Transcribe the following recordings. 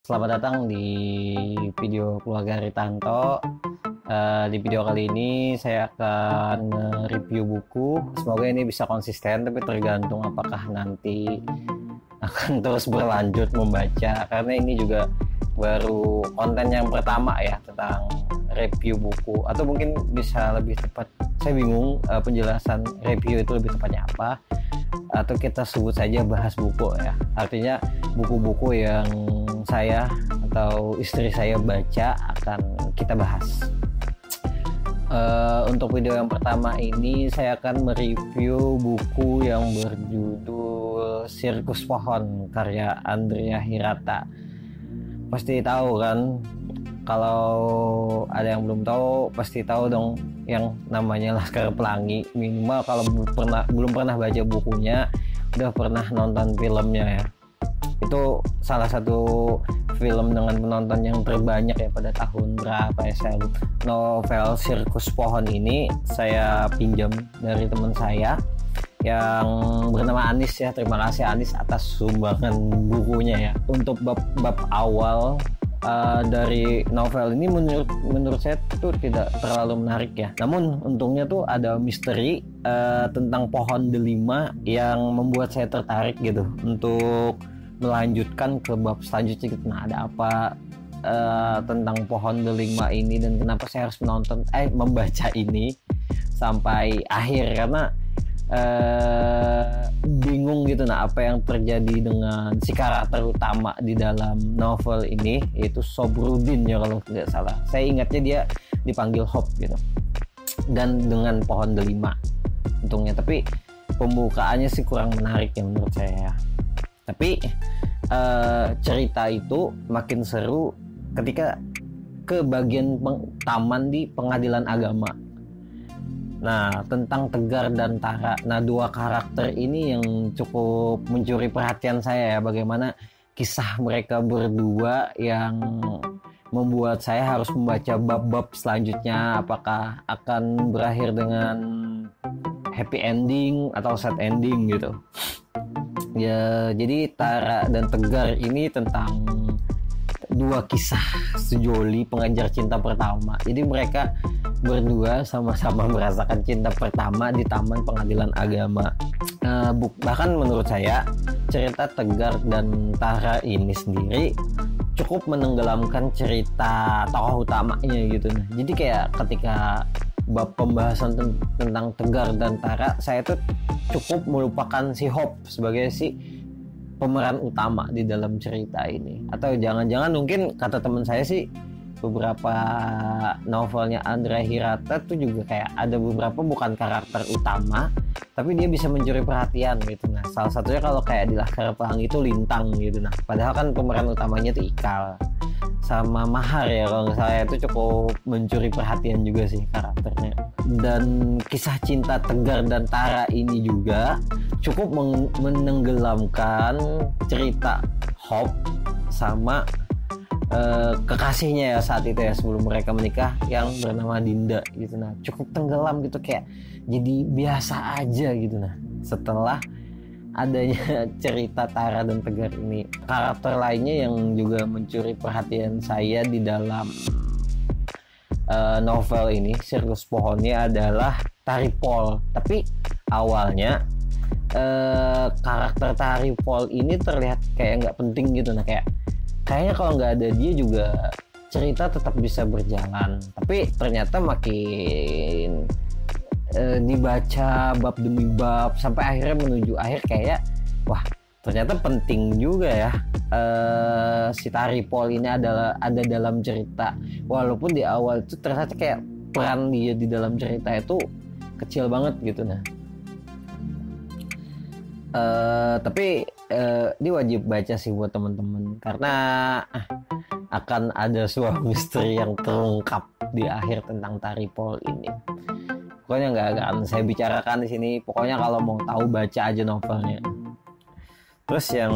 Selamat datang di video keluarga Ritanto. Di video kali ini saya akan review buku. Semoga ini bisa konsisten, tapi tergantung apakah nanti akan terus berlanjut membaca, karena ini juga baru konten yang pertama ya tentang review buku, atau mungkin bisa lebih tepat, saya bingung penjelasan review itu lebih tepatnya apa, atau kita sebut saja bahas buku ya. Artinya buku-buku yang saya atau istri saya baca akan kita bahas. Untuk video yang pertama ini saya akan mereview buku yang berjudul Sirkus Pohon karya Andrea Hirata. Pasti tahu kan, kalau ada yang belum tahu pasti tahu dong yang namanya Laskar Pelangi. Minimal kalau belum pernah baca bukunya, udah pernah nonton filmnya ya. Itu salah satu film dengan penonton yang terbanyak ya pada tahun berapa ya, saya lupa. Novel Sirkus Pohon ini saya pinjam dari teman saya yang bernama Anis ya. Terima kasih Anis atas sumbangan bukunya ya. Untuk bab awal dari novel ini menurut saya itu tidak terlalu menarik ya. Namun untungnya tuh ada misteri tentang pohon delima yang membuat saya tertarik gitu untuk melanjutkan ke bab selanjutnya gitu. Nah, ada apa tentang pohon delima ini dan kenapa saya harus membaca ini sampai akhir, karena bingung gitu. Nah, apa yang terjadi dengan si karakter utama di dalam novel ini, yaitu Sobrudin ya kalau tidak salah. Saya ingatnya dia dipanggil Hop gitu, dan dengan pohon delima untungnya. Tapi pembukaannya sih kurang menarik ya menurut saya. Tapi cerita itu makin seru ketika ke bagian taman di pengadilan agama. Nah, tentang Tegar dan Tara. Nah, dua karakter ini yang cukup mencuri perhatian saya ya. Bagaimana kisah mereka berdua yang membuat saya harus membaca bab-bab selanjutnya. Apakah akan berakhir dengan happy ending atau sad ending gitu. Ya, jadi Tara dan Tegar ini tentang dua kisah sejoli pengejar cinta pertama. Jadi mereka berdua sama-sama merasakan cinta pertama di taman pengadilan agama. Bahkan menurut saya cerita Tegar dan Tara ini sendiri cukup menenggelamkan cerita tokoh utamanya gitu. Nah, jadi kayak ketika bab pembahasan tentang Tegar dan Tara, saya tuh cukup melupakan si Hop sebagai si pemeran utama di dalam cerita ini. Atau jangan-jangan mungkin kata teman saya sih, beberapa novelnya Andrea Hirata tuh juga kayak ada beberapa bukan karakter utama, tapi dia bisa mencuri perhatian gitu. Nah, salah satunya kalau kayak di Laskar Pelangi itu Lintang gitu. Nah, padahal kan pemeran utamanya itu Ikal sama Mahar ya kalau nggak salah. Itu cukup mencuri perhatian juga sih karakternya. Dan kisah cinta Tegar dan Tara ini juga cukup menenggelamkan cerita Hop sama kekasihnya ya saat itu ya, sebelum mereka menikah, yang bernama Dinda gitu. Nah, cukup tenggelam gitu, kayak jadi biasa aja gitu. Nah, setelah adanya cerita Tara dan Tegar ini, karakter lainnya yang juga mencuri perhatian saya di dalam novel ini Sirkus Pohonnya adalah Taripol. Tapi awalnya karakter Taripol ini terlihat kayak nggak penting gitu. Nah, kayaknya kalau nggak ada dia juga cerita tetap bisa berjalan. Tapi ternyata makin dibaca bab demi bab sampai akhirnya menuju akhir, kayak wah ternyata penting juga ya si Taripol ini ada dalam cerita, walaupun di awal itu ternyata kayak peran dia di dalam cerita itu kecil banget gitu. Nah, tapi ini wajib baca sih buat teman-teman, karena akan ada sebuah misteri yang terungkap di akhir tentang Taripol ini. Pokoknya nggak akan saya bicarakan di sini. Pokoknya kalau mau tahu baca aja novelnya. Terus yang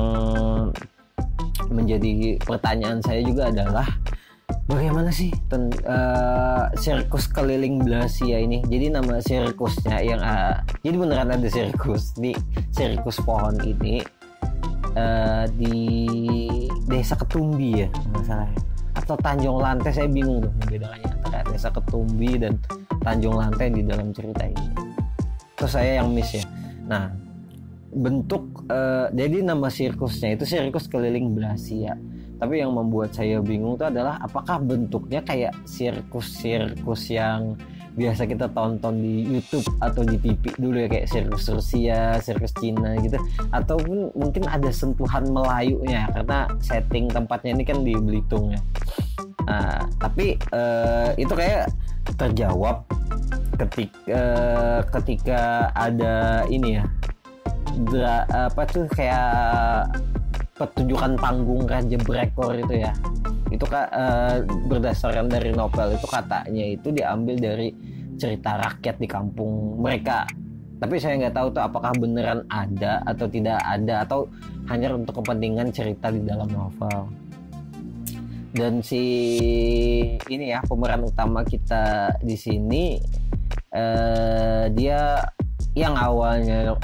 menjadi pertanyaan saya juga adalah bagaimana sih sirkus keliling Blasia ini. Jadi nama sirkusnya yang jadi beneran ada sirkus di Sirkus Pohon ini Desa Ketumbi ya masalahnya, atau Tanjung Lantai, saya bingung tuh membedakannya antara Desa Ketumbi dan Tanjung Lantai di dalam cerita ini. Terus saya yang miss ya. Nah, bentuk jadi nama sirkusnya itu sirkus keliling Blasia. Tapi yang membuat saya bingung itu adalah apakah bentuknya kayak sirkus-sirkus yang biasa kita tonton di YouTube atau di TV dulu ya, kayak sirkus Rusia, sirkus Cina gitu, ataupun mungkin ada sentuhan Melayunya karena setting tempatnya ini kan di Belitung ya. Nah, tapi itu kayak terjawab ketika ada ini ya, apa tuh kayak pertunjukan panggung Raja Brekor itu ya. Itu berdasarkan dari novel itu, katanya itu diambil dari cerita rakyat di kampung mereka. Tapi saya nggak tahu tuh apakah beneran ada atau tidak ada, atau hanya untuk kepentingan cerita di dalam novel. Dan si ini ya, pemeran utama kita di sini dia yang awalnya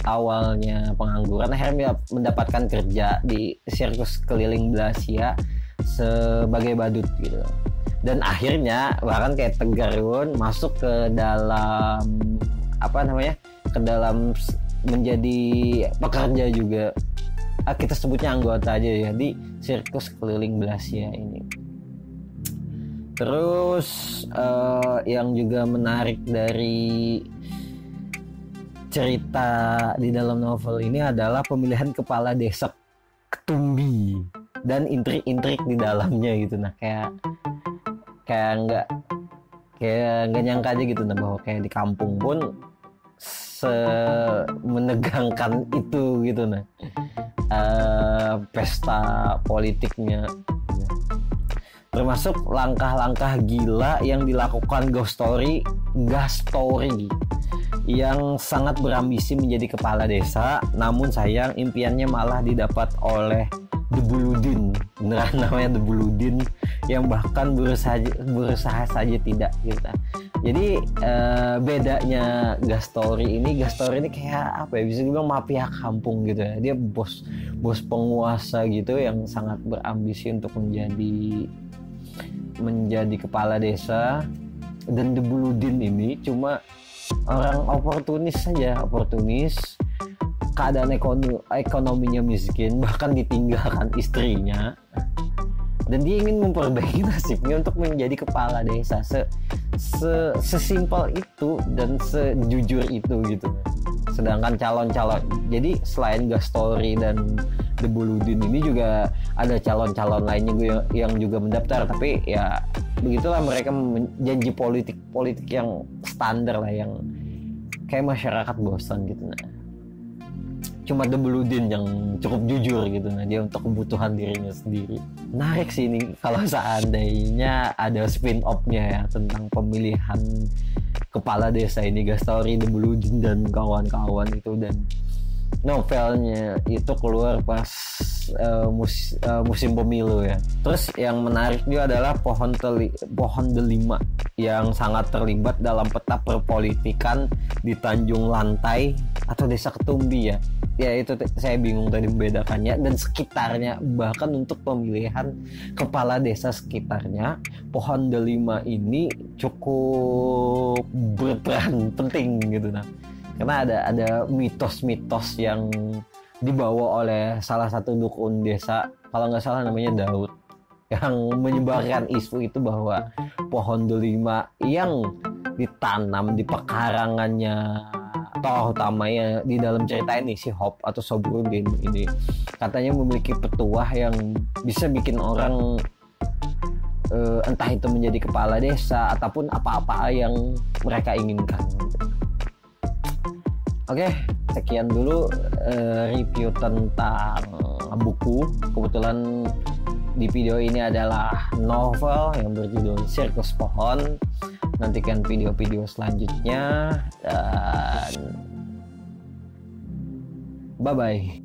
pengangguran akhirnya mendapatkan kerja di sirkus keliling Blasia sebagai badut gitu. Dan akhirnya bahkan kayak Tegarun masuk ke dalam ke dalam menjadi pekerja juga. Kita sebutnya anggota aja ya di sirkus keliling Blasia ini. Terus yang juga menarik dari cerita di dalam novel ini adalah pemilihan kepala desa Ketumbi dan intrik-intrik di dalamnya gitu. Nah, kayak nggak nyangka aja gitu, nah, bahwa kayak di kampung pun menegangkan itu gitu, nah, pesta politiknya. Termasuk langkah-langkah gila yang dilakukan Gastori yang sangat berambisi menjadi kepala desa, namun sayang impiannya malah didapat oleh Debuludin, beneran namanya Debuludin, yang bahkan berusaha saja tidak gitu. Jadi bedanya Gastori ini kayak apa ya, bisa dibilang mafia kampung gitu ya. Dia bos penguasa gitu yang sangat berambisi untuk menjadi kepala desa. Dan Debuludin ini cuma orang oportunis, keadaan ekonominya miskin, bahkan ditinggalkan istrinya, dan dia ingin memperbaiki nasibnya untuk menjadi kepala desa. Sesimpel itu dan sejujur itu gitu. Sedangkan calon-calon, jadi selain Gastori dan Debuludin ini juga ada calon-calon lainnya yang juga mendaftar, tapi ya begitulah, mereka janji politik yang standar lah, yang kayak masyarakat bosan gitu. Nah, cuma Debuludin yang cukup jujur gitu, nah, dia untuk kebutuhan dirinya sendiri. Menarik sih ini kalau seandainya ada spin-off-nya ya tentang pemilihan kepala desa ini, Gastori, Debuludin dan kawan-kawan itu. Dan novelnya itu keluar pas musim pemilu ya. Terus yang menarik juga adalah pohon delima yang sangat terlibat dalam peta perpolitikan di Tanjung Lantai atau Desa Ketumbi ya. Ya itu saya bingung tadi membedakannya, dan sekitarnya, bahkan untuk pemilihan kepala desa sekitarnya, pohon delima ini cukup berperan penting gitu. Nah, karena ada mitos-mitos yang dibawa oleh salah satu dukun desa, kalau nggak salah namanya Daud, yang menyebarkan isu itu bahwa pohon delima yang ditanam di pekarangannya tokoh utamanya di dalam cerita ini, si Hop atau Sobrudin ini, katanya memiliki petuah yang bisa bikin orang entah itu menjadi kepala desa ataupun apa-apa yang mereka inginkan. Oke, sekian dulu review tentang buku. Kebetulan di video ini adalah novel yang berjudul Sirkus Pohon. Nantikan video-video selanjutnya dan bye-bye.